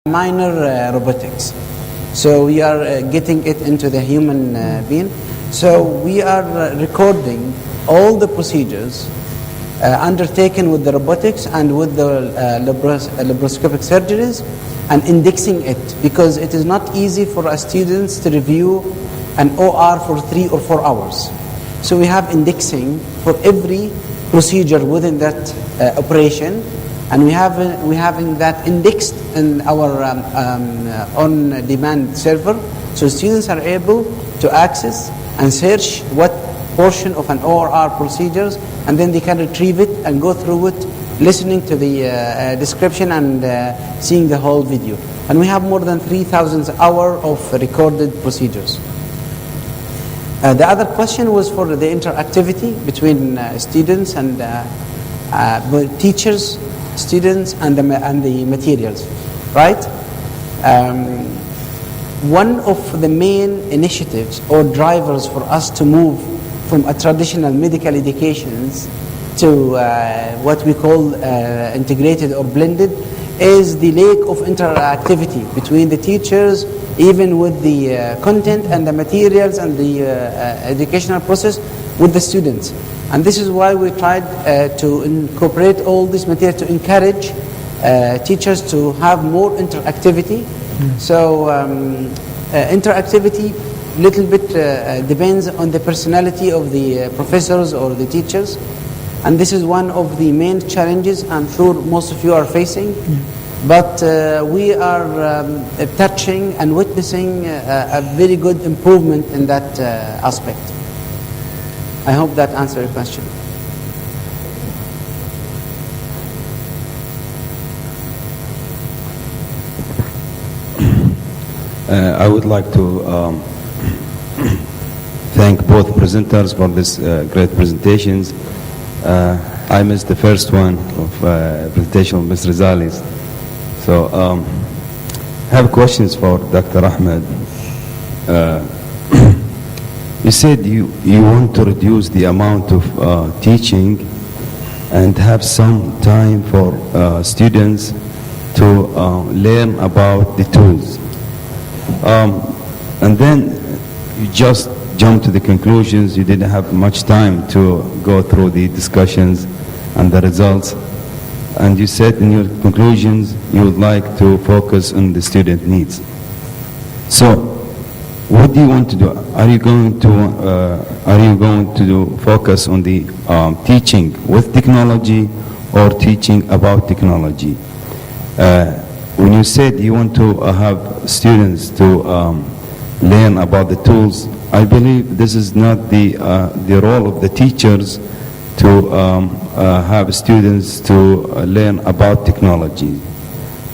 minor robotics. So we are getting it into the human being. So we are recording all the procedures undertaken with the robotics and with the laparoscopic surgeries and indexing it, because it is not easy for our students to review an OR for 3 or 4 hours. So we have indexing for every procedure within that operation, and we having that indexed in our on-demand server, so students are able to access and search what portion of an OR procedures, and then they can retrieve it and go through it, listening to the description and seeing the whole video. And we have more than 3,000 hours of recorded procedures. The other question was for the interactivity between students and teachers, students, and the materials, right? One of the main initiatives or drivers for us to move from a traditional medical educations to what we call integrated or blended is the lack of interactivity between the teachers, even with the content and the materials and the educational process with the students. And this is why we tried to incorporate all this material to encourage teachers to have more interactivity. So interactivity little bit depends on the personality of the professors or the teachers, and this is one of the main challenges I'm sure most of you are facing. But we are touching and witnessing a very good improvement in that aspect. I hope that answered your question. I would like to thank both presenters for this great presentations. I missed the first one of presentation of Ms. Rizales. So I have questions for Dr. Ahmed. You said you want to reduce the amount of teaching and have some time for students to learn about the tools. And then you just jumped to the conclusions. You didn't have much time to go through the discussions and the results. And you said in your conclusions you would like to focus on the student needs. So what do you want to do? Are you going to focus on the teaching with technology or teaching about technology? When you said you want to have students to learn about the tools, I believe this is not the role of the teachers to have students to learn about technology.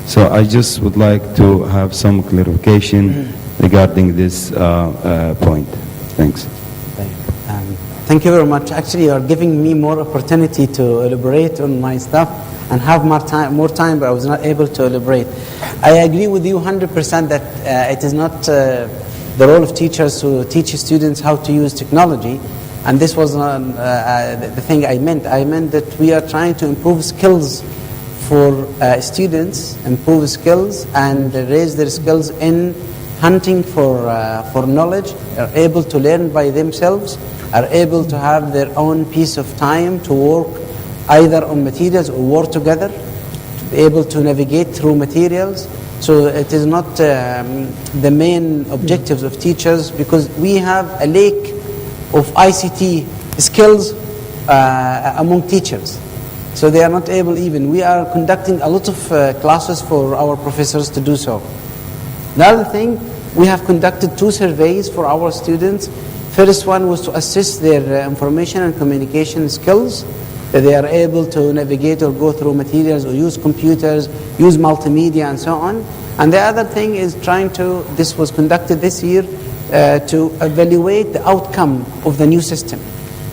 So I just would like to have some clarification regarding this point. Thanks. Thank you very much. Actually, you are giving me more opportunity to elaborate on my stuff and have more time, but I was not able to elaborate. I agree with you 100% that it is not the role of teachers to teach students how to use technology. And this was the thing I meant. I meant that we are trying to improve skills for students, improve skills and raise their skills in hunting for knowledge, are able to learn by themselves, are able to have their own piece of time to work either on materials or work together, to be able to navigate through materials. So it is not the main objectives of teachers, because we have a lack of ICT skills among teachers. So they are not able even. We are conducting a lot of classes for our professors to do so. The other thing, we have conducted 2 surveys for our students. First one was to assess their information and communication skills, that they are able to navigate or go through materials or use computers, use multimedia and so on. And the other thing is this was conducted this year, to evaluate the outcome of the new system.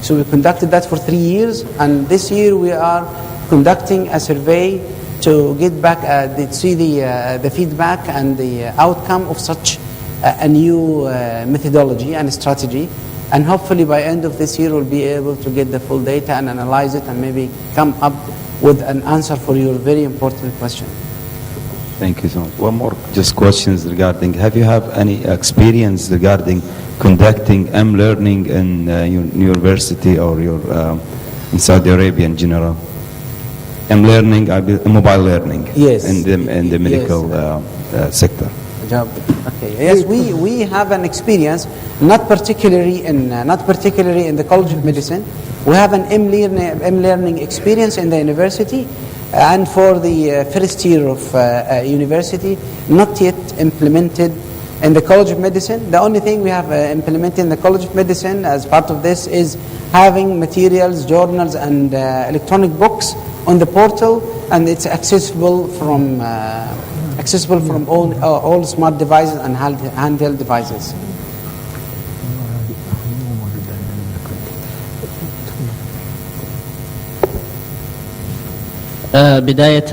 So we conducted that for 3 years, and this year we are conducting a survey to get back, see the feedback and the outcome of such a new methodology and strategy. And hopefully by end of this year we'll be able to get the full data and analyze it and maybe come up with an answer for your very important question. Thank you so much. One more just questions regarding, have you have any experience regarding conducting learning in your university or your in Saudi Arabia in general? learning, mobile learning. Yes. In the medical sector. Okay. Yes, we have an experience, not particularly in the College of Medicine. We have an learning experience in the university, and for the first year of university, not yet implemented in the College of Medicine. The only thing we have implemented in the College of Medicine as part of this is having materials, journals, and electronic books on the portal, and it's accessible from all smart devices and handheld devices. بداية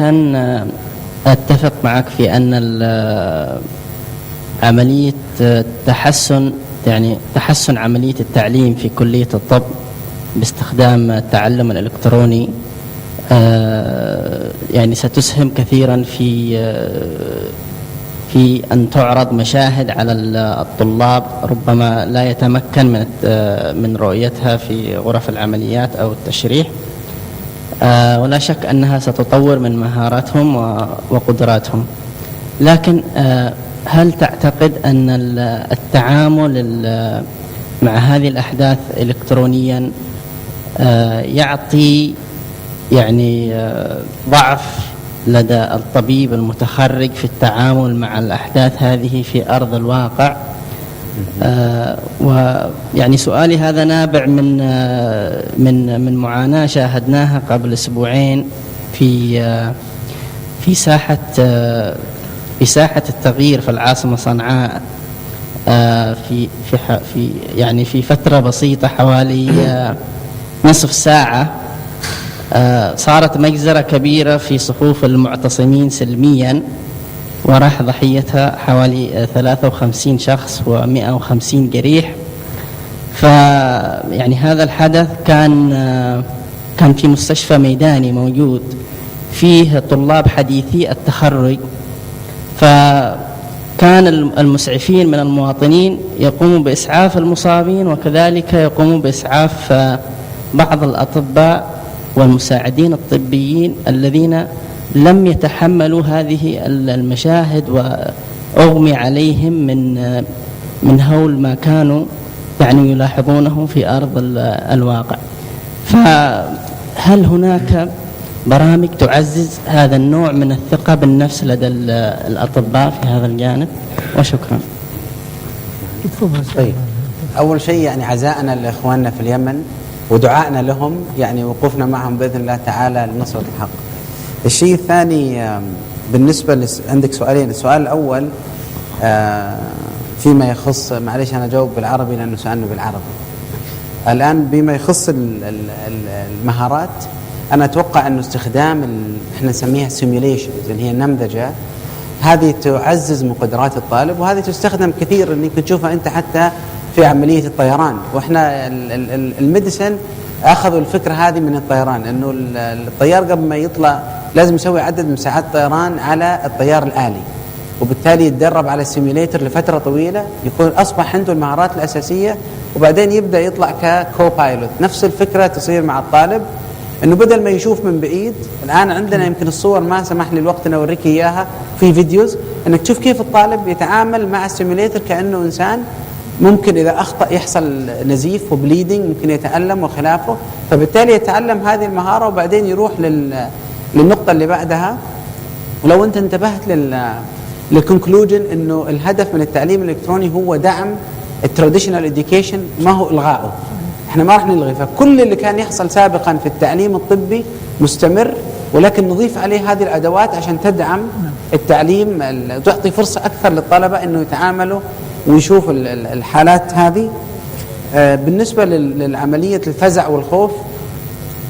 أتفق معك في أن عملية تحسن عملية التعليم في كلية الطب باستخدام التعلم الالكتروني يعني ستسهم كثيرا في أن تعرض مشاهد على الطلاب ربما لا يتمكن من رؤيتها في غرف العمليات أو التشريح، ولا شك أنها ستطور من مهاراتهم وقدراتهم. لكن هل تعتقد أن التعامل مع هذه الأحداث إلكترونيا يعطي يعني ضعف لدى الطبيب المتخرج في التعامل مع الأحداث هذه في أرض الواقع؟ ويعني سؤالي هذا نابع من معاناة شاهدناها قبل أسبوعين في ساحة التغيير في العاصمة صنعاء. في فترة بسيطة حوالي نصف ساعة صارت مجزرة كبيرة في صفوف المعتصمين سلميا، وراح ضحيتها حوالي 53 شخص و150 جريح. يعني هذا الحدث كان في مستشفى ميداني موجود فيه طلاب حديثي التخرج، فكان المسعفين من المواطنين يقوموا بإسعاف المصابين، وكذلك يقوموا بإسعاف بعض الأطباء والمساعدين الطبيين الذين لم يتحملوا هذه المشاهد، وأغمي عليهم من هول ما كانوا يعني يلاحظونه في أرض الواقع. فهل هناك برامج تعزز هذا النوع من الثقة بالنفس لدى الأطباء في هذا الجانب؟ وشكرا. طيب، أول شيء يعني عزاءنا لإخواننا في اليمن ودعائنا لهم، يعني وقوفنا معهم بإذن الله تعالى لنصرة الحق. الشيء الثاني بالنسبة عندك سؤالين. السؤال الأول فيما يخص، معليش أنا أجاوب بالعربي لأنه سألنا بالعربي. الآن بما يخص المهارات، أنا أتوقع أنه استخدام احنا نسميها simulations اللي هي النمذجة، هذه تعزز من قدرات الطالب، وهذه تستخدم كثير انك تشوفها انت حتى في عملية الطيران. واحنا الميديسن اخذوا الفكرة هذه من الطيران، انه الطيار قبل ما يطلع لازم يسوي عدد من ساعات طيران على الطيار الآلي، وبالتالي يتدرب على السيميليتر لفترة طويلة، يكون أصبح عنده المهارات الأساسية، وبعدين يبدأ يطلع ككو بايلوت. نفس الفكرة تصير مع الطالب، انه بدل ما يشوف من بعيد، الآن عندنا يمكن الصور ما سمح لي الوقت أن أوريك إياها في فيديوز، انك تشوف كيف الطالب يتعامل مع السيميليتر كأنه إنسان، ممكن إذا أخطأ يحصل نزيف وبليدنج، ممكن يتألم وخلافه، فبالتالي يتعلم هذه المهارة وبعدين يروح للنقطة اللي بعدها. ولو أنت انتبهت للكونكلوجن انه الهدف من التعليم الالكتروني هو دعم التراديشنال اديوكيشن، ما هو الغائه. احنا ما راح نلغي، فكل اللي كان يحصل سابقا في التعليم الطبي مستمر، ولكن نضيف عليه هذه الادوات عشان تدعم التعليم، تعطي فرصه اكثر للطلبه انه يتعاملوا ويشوفوا الحالات هذه. بالنسبه للعمليه الفزع والخوف،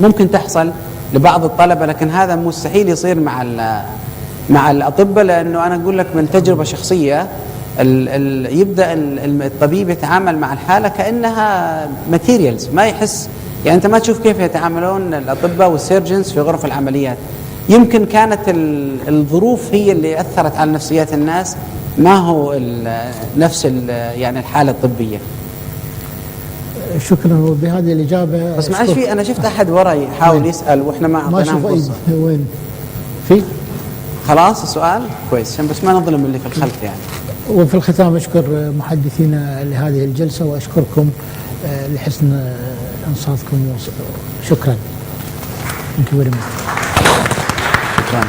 ممكن تحصل لبعض الطلبه، لكن هذا مستحيل يصير مع الأطباء، لأنه أنا أقول لك من تجربة شخصية، يبدأ الطبيب يتعامل مع الحالة كأنها ماتيريالز، ما يحس، يعني أنت ما تشوف كيف يتعاملون الأطباء والسيرجنز في غرف العمليات، يمكن كانت الظروف هي اللي أثرت على نفسيات الناس، ما هو نفس يعني الحالة الطبية. شكرا. وبهذه الإجابة بس معلش، في أنا شفت أحد ورا يحاول يسأل وإحنا ما أعطيناه فرصة. وين في؟ خلاص السؤال كويس عشان بس ما نظلم اللي في الخلف يعني. وفي الختام أشكر محدثينا لهذه الجلسة، وأشكركم لحسن إنصاتكم. شكرا. Thank you very much. شكرا.